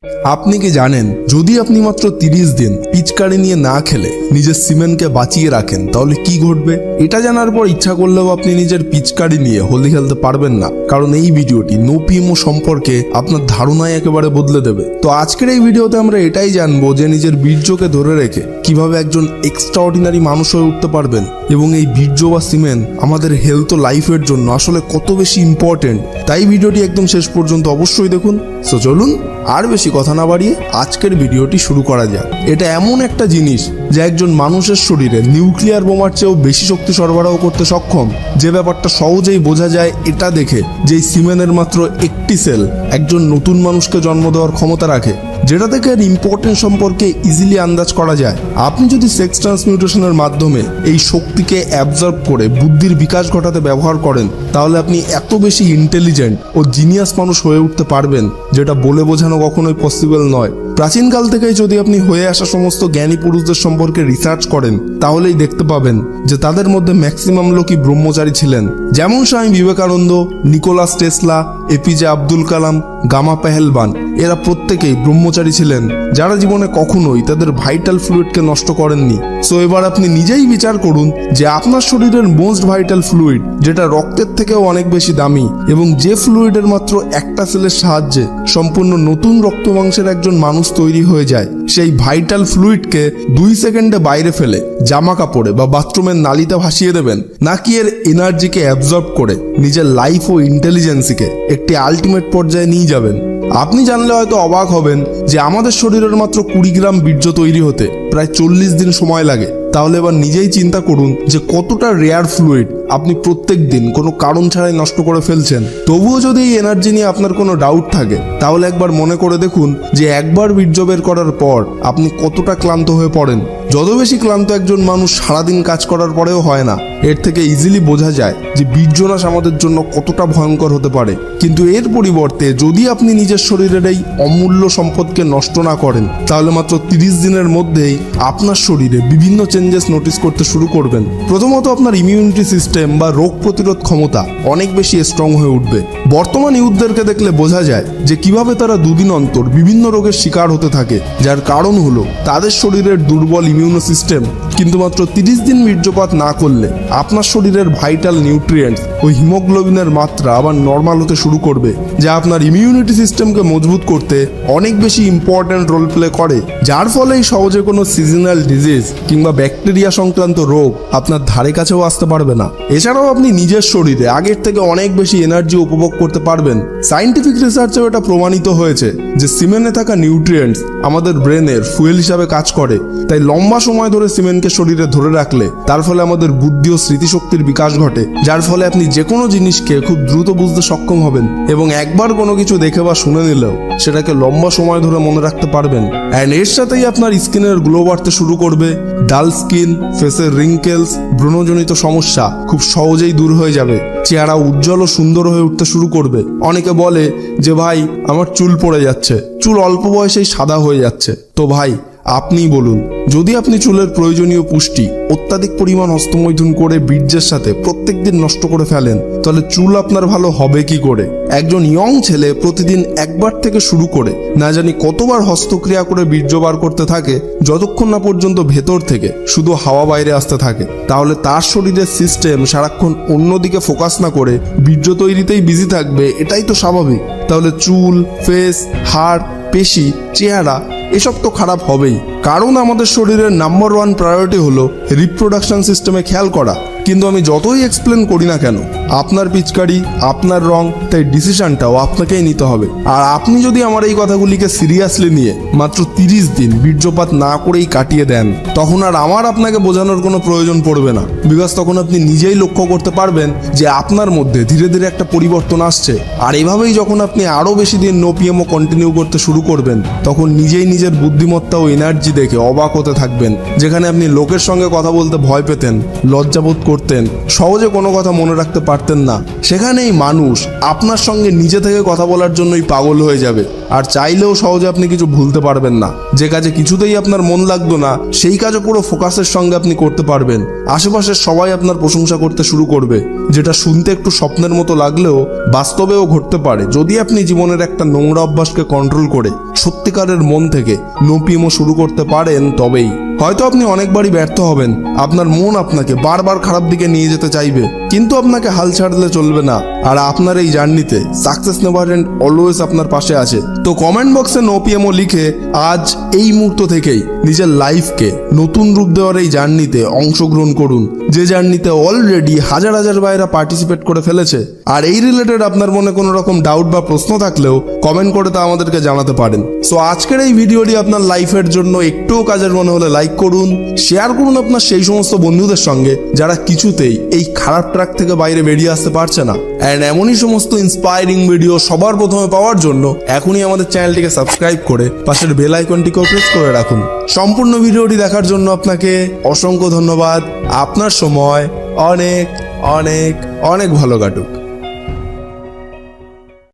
আপনি কি জানেন, যদি আপনি মাত্র 30 দিন পিচকারি নিয়ে না খেলে নিজের সিমেন্টকে বাঁচিয়ে রাখেন তাহলে কি ঘটবে? এটা জানার পর ইচ্ছা করলেও আপনি নিজের পিচকারি নিয়ে হোলি খেলতে পারবেন না, কারণ এই ভিডিওটি নো পিএমও সম্পর্কে আপনার ধারণাই একেবারে বদলে দেবে। তো আজকের এই ভিডিওতে আমরা এটাই জানবো যে নিজের বীর্যকে ধরে রেখে কিভাবে একজন এক্সট্রাঅর্ডিনারি মানুষ হয়ে উঠতে পারবেন, এবং এই বীর্য বা সিমেন্ট আমাদের হেলথ ও লাইফের জন্য আসলে কত বেশি ইম্পর্টেন্ট। তাই ভিডিওটি একদম শেষ পর্যন্ত অবশ্যই দেখুন। সো চলুন আর বেশি কথা না বাড়িয়ে আজকের ভিডিওটি শুরু করা যাক। এটা এমন একটা জিনিস যা একজন মানুষের শরীরে নিউক্লিয়ার বোমার চেয়েও বেশি শক্তি সরবরাহ করতে সক্ষম। যে ব্যাপারটা সহজেই বোঝা যায় এটা দেখে যে সিমেনের মাত্র একটি সেল একজন নতুন মানুষকে জন্ম দেওয়ার ক্ষমতা রাখে, যেটা থেকে এর ইম্পর্টেন্স সম্পর্কে ইজিলি আন্দাজ করা যায়। আপনি যদি সেক্স ট্রান্সমিউটেশনের মাধ্যমে এই শক্তিকে অ্যাবজর্ব করে বুদ্ধির বিকাশ ঘটাতে ব্যবহার করেন, তাহলে আপনি এত বেশি ইন্টেলিজেন্ট ও জিনিয়াস মানুষ হয়ে উঠতে পারবেন যেটা বলে বোঝানো কখনোই পসিবল নয়। প্রাচীনকাল থেকেই যদি আপনি হয়ে আসা সমস্ত জ্ঞানী পুরুষদের সম্পর্কে রিসার্চ করেন, তাহলেই দেখতে পাবেন যে তাদের মধ্যে ম্যাক্সিমাম লোকই ব্রহ্মচারী ছিলেন। যেমন Swami Vivekananda, Nicholas Tesla, APJ Abdul Kalam, Gama Pehlwan, এরা প্রত্যেকেই ব্রহ্মচারী ছিলেন, যারা জীবনে কখনোই তাদের ভাইটাল ফ্লুইডকে নষ্ট করেননি। সো এবার আপনি নিজেই বিচার করুন যে আপনার শরীরের মোস্ট ভাইটাল ফ্লুইড, যেটা রক্তের থেকেও অনেক বেশি দামি, এবং যে ফ্লুইডের মাত্র একটা সেলের সাহায্যে সম্পূর্ণ নতুন রক্ত মাংসের একজন মানুষ তৈরি হয়ে যায়, সেই ভাইটাল ফ্লুইডকে 2 সেকেন্ডে বাইরে ফেলে জামা কাপড়ে বা বাথরুমের নালিতে ভাসিয়ে দেবেন, নাকি এর এনার্জিকে অ্যাবজর্ব করে নিজের লাইফ ও ইন্টেলিজেন্সিকে একটি আলটিমেট পর্যায়ে নিয়ে যাবেন? আপনি জানলে হয়তো অবাক হবেন যে আমাদের শরীরের মাত্র 20 গ্রাম বীর্য তৈরি হতে প্রায় 40 দিন সময় লাগে। তাহলে এবার নিজেই চিন্তা করুন যে কতটা রেয়ার ফ্লুইড আপনি প্রত্যেক দিন কোনো কারণ ছাড়াই নষ্ট করে ফেলছেন। তবুও যদি এই এনার্জি নিয়ে আপনার কোনো ডাউট থাকে, তাহলে একবার মনে করে দেখুন যে একবার বীর্য বের করার পর আপনি কতটা ক্লান্ত হয়ে পড়েন। যত বেশি ক্লান্ত একজন মানুষ সারাদিন কাজ করার পরেও হয় না, এর থেকে ইজিলি বোঝা যায় যে বীর্যনাশ আমাদের জন্য কতটা ভয়ঙ্কর হতে পারে। কিন্তু এর পরিবর্তে যদি আপনি নিজের শরীরের এই অমূল্য সম্পদকে নষ্ট না করেন, তাহলে মাত্র 30 দিনের মধ্যেই আপনার শরীরে বিভিন্ন চেঞ্জেস নোটিস করতে শুরু করবেন। প্রথমত, আপনার ইমিউনিটি সিস্টেম বা রোগ প্রতিরোধ ক্ষমতা অনেক বেশি স্ট্রং হয়ে উঠবে। বর্তমান ইউথদেরকে দেখলে বোঝা যায় যে কিভাবে তারা দুদিন অন্তর বিভিন্ন রোগের শিকার হতে থাকে, যার কারণ হলো তাদের শরীরের দুর্বল ইমিউনো সিস্টেম। কিন্তু মাত্র 30 দিন বীর্যপাত না করলে আপনার শরীরের ভাইটাল নিউট্রিয়েন্টস ও হিমোগ্লোবিনের মাত্রা আবার নর্মাল হতে শুরু করবে, যা আপনার ইমিউনিটি সিস্টেমকে মজবুত করতে অনেক বেশি ইম্পর্ট্যান্ট রোল প্লে করে, যার ফলেই সহজে কোনো সিজনাল ডিজিজ কিংবা ব্যাকটেরিয়া সংক্রান্ত রোগ আপনার ধারে কাছেও আসতে পারবে না। এছাড়াও আপনি নিজের শরীরে আগের থেকে অনেক বেশি এনার্জি উপভোগ করতে পারবেন। সায়েন্টিফিক রিসার্চেও এটা প্রমাণিত হয়েছে যে সিমেন্টে থাকা নিউট্রিয়েন্টস আমাদের ব্রেনের ফুয়েল হিসাবে কাজ করে। তাই লম্বা সময় ধরে সিমেন্টকে শরীরে ধরে রাখলে তার ফলে আমাদের বুদ্ধি ও স্মৃতিশক্তির বিকাশ ঘটে, যার ফলে আপনি যে কোনো জিনিসকে খুব দ্রুত বুঝতে সক্ষম হবেন, এবং একবার কোনো কিছু দেখে বা শুনে নিলেও সেটাকে লম্বা সময় ধরে মনে রাখতে পারবেন। অ্যান্ড এর সাথেই আপনার স্কিনের গ্লো বাড়তে শুরু করবে। ডাল স্কিন, ফেসের রিঙ্কেলস, ব্রণজনিত সমস্যা খুব সহজেই দূর হয়ে যাবে। চেহারা উজ্জ্বল ও সুন্দর হয়ে উঠতে শুরু করবে। অনেকে বলে যে ভাই আমার চুল পড়ে যাচ্ছে, চুল অল্প বয়সেই সাদা হয়ে যাচ্ছে। তো ভাই আপনিই বলুন, যদি আপনি চুলের প্রয়োজনীয় পুষ্টি অত্যাধিক পরিমাণ হস্তমৈথুন করে বীর্যের সাথে প্রত্যেকদিন নষ্ট করে ফেলেন, তাহলে চুল আপনার ভালো হবে কি করে? একজন ইয়ং ছেলে প্রতিদিন একবার থেকে শুরু করে না জানি কতবার হস্তক্রিয়া করে বীর্য বার করতে থাকে, যতক্ষণ না পর্যন্ত ভেতর থেকে শুধু হাওয়া বাইরে আসতে থাকে, তাহলে তার শরীরের সিস্টেম সারাক্ষণ অন্যদিকে ফোকাস না করে বীর্য তৈরিতেই বিজি থাকবে। এটাই তো স্বাভাবিক। তাহলে চুল, ফেস, হাড়, পেশি, চেহারা এসব তো খারাপ হবেই, কারণ আমাদের শরীরের নাম্বার 1 প্রায়োরিটি হলো রিপ্রোডাকশন সিস্টেমে খেয়াল করা। কিন্তু আমি যতই এক্সপ্লেন করি না কেন, আপনার পিচকারি, আপনার রং, তাই ডিসিশনটাও আপনাকেই নিতে হবে। আর আপনি যদি আমার এই কথাগুলিকে সিরিয়াসলি নিয়ে মাত্র 30 দিন বীর্যপাত না করেই কাটিয়ে দেন, তখন আর আমার আপনাকে বোঝানোর কোনো প্রয়োজন পড়বে না। বিকজ তখন আপনি নিজেই লক্ষ্য করতে পারবেন যে আপনার মধ্যে ধীরে ধীরে একটা পরিবর্তন আসছে। আর এভাবেই যখন আপনি আরও বেশি দিন নো পিএমও কন্টিনিউ করতে শুরু করবেন, তখন নিজেই নিজের বুদ্ধিমত্তা ও এনার্জি দেখে অবাক হতে থাকবেন। যেখানে আপনি লোকের সঙ্গে কথা বলতে ভয় পেতেন, লজ্জাবোধ করতেন, সহজে কোনো কথা মনে রাখতে পারতেন না, সেখানেই মানুষ আপনার সঙ্গে নিজে থেকে কথা বলার জন্যই পাগল হয়ে যাবে। আর চাইলেও সহজে আপনি কিছু ভুলতে পারবেন না। যে কাজে কিছুতেই আপনার মন লাগতো না, সেই কাজও পুরো ফোকাসের সঙ্গে আপনি করতে পারবেন। আশেপাশের সবাই আপনার প্রশংসা করতে শুরু করবে, যেটা শুনতে একটু স্বপ্নের মতো লাগলেও বাস্তবেও ঘটতে পারে যদি আপনি জীবনের একটা নোংরা অভ্যাসকে কন্ট্রোল করে সত্যিকারের মন থেকে নোপিএমও শুরু করতে পারেন। তবেই হয়তো আপনি অনেকবারই ব্যর্থ হবেন, আপনার মন আপনাকে বারবার খারাপ দিকে নিয়ে যেতে চাইবে, কিন্তু আপনাকে হাল ছাড়লে চলবে না। আর আপনার এই জার্নিতে সাকসেস নেভার এন্ড অলওয়েজ আপনার পাশে আছে। তো কমেন্ট বক্সে নোপিএমও লিখে আজ এই মুহূর্ত থেকেই নিজের লাইফকে নতুন রূপ দেওয়ার এই জার্নিতে অংশগ্রহণ করুন, যে জার্নিতে অলরেডি হাজার হাজার ভাইরা পার্টিসিপেট করে ফেলেছে। আর এই রিলেটেড আপনার মনে কোনো রকম ডাউট বা প্রশ্ন থাকলেও কমেন্ট করে তা আমাদেরকে জানাতে পারেন। সো আজকের এই ভিডিওটি আপনার লাইফের জন্য একটুও কাজের মনে হলে লাইক করুন, শেয়ার করুন আপনার সেই সমস্ত বন্ধুদের সঙ্গে যারা কিছুতেই এই খারাপ ট্র্যাক থেকে বাইরে বেরিয়ে আসতে পারছে না। অ্যান্ড এমনই সমস্ত ইন্সপায়ারিং ভিডিও সবার প্রথমে পাওয়ার জন্য এখনই আমাদের চ্যানেলটিকে সাবস্ক্রাইব করে পাশের বেল আইকনটিকেও প্রেস করে রাখুন। সম্পূর্ণ ভিডিওটি দেখার জন্য আপনাকে অসংখ্য ধন্যবাদ। আপনার সময় অনেক অনেক অনেক ভালো কাটুক।